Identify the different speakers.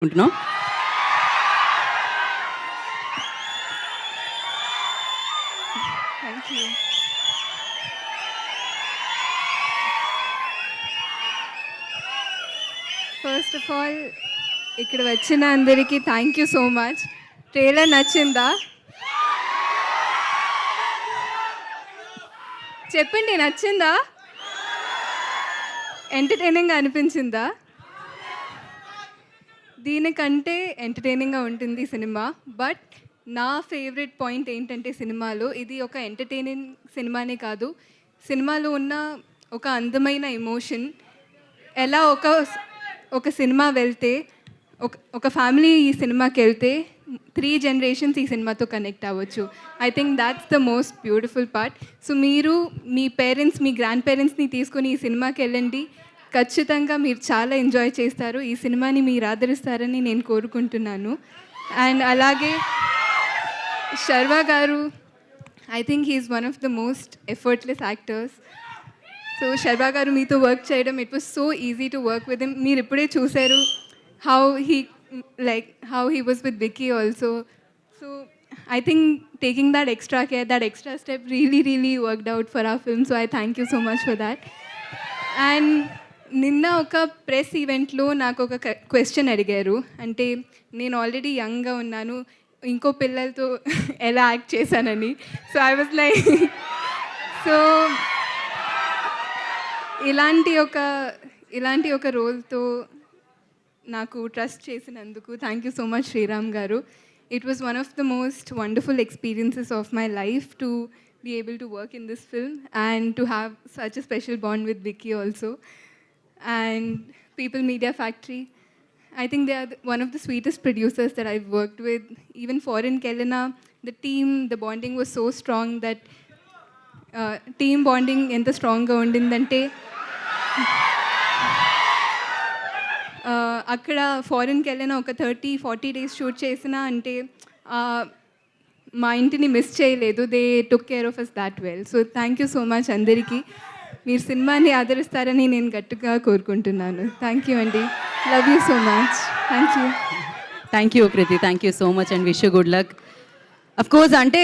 Speaker 1: ఉంటున్నాం.
Speaker 2: Thank you. First of all ఇక్కడ వచ్చిన అందరికీ thank you so much. Trailer నచ్చిందా? చెప్పండి, నచ్చిందా? ఎంటర్టైనింగ్గా అనిపించిందా? దీనికంటే ఎంటర్టైనింగ్గా ఉంటుంది సినిమా. బట్ నా ఫేవరెట్ పాయింట్ ఏంటంటే సినిమాలో ఇది ఒక ఎంటర్టైనింగ్ సినిమానే కాదు, సినిమాలో ఉన్న ఒక అందమైన ఎమోషన్. ఎలా ఒక సినిమా వెళ్తే ఒక ఫ్యామిలీ ఈ సినిమాకి వెళ్తే 3 జనరేషన్స్ ఈ సినిమాతో కనెక్ట్ అవ్వచ్చు. I think that's the most beautiful part. So మీరు మీ పేరెంట్స్, మీ గ్రాండ్ పేరెంట్స్ని తీసుకొని ఈ సినిమాకి వెళ్ళండి. ఖచ్చితంగా మీరు చాలా ఎంజాయ్ చేస్తారు. ఈ సినిమాని మీరు ఆదరిస్తారని నేను కోరుకుంటున్నాను. అండ్ అలాగే Sharwa garu, I think he is one of the most effortless actors. So Sharwa garu మీతో వర్క్ చేయడం, it was so easy to work with him. మీరు ఇప్పుడే చూశారు how he was with Vicky also. So I think taking that extra care, that extra step really worked out for our film. So I thank you so much for that. And నిన్న ఒక press ఈవెంట్లో నాకు ఒక question అడిగారు. అంటే నేను already యంగ్గా ఉన్నాను, ఇంకో పిల్లలతో ఎలా యాక్ట్ చేశానని. So I was like so ఇలాంటి ఒక రోల్తో నాకు ట్రస్ట్ చేసినందుకు thank you so much Sriram garu. It was one of the most wonderful experiences of my life to be able to work in this film and to have such a special bond with Vicky also. And People Media Factory, I think they are one of the sweetest producers that I've worked with. Even Foreign Kelena, the team, the bonding was so strong that team bonding enta strong ga undindante అక్కడ ఫారెన్కి వెళ్ళిన ఒక 30-40 days shoot చేసిన అంటే మా ఇంటిని miss చేయలేదు. They took care of us that well. So thank you so much అందరికీ. మీరు సినిమాని ఆదరిస్తారని నేను గట్టిగా కోరుకుంటున్నాను. థ్యాంక్ యూ అండి. Love you so much. Thank you
Speaker 1: Kruti. Thank you so much and wish you good luck. Of course, అంటే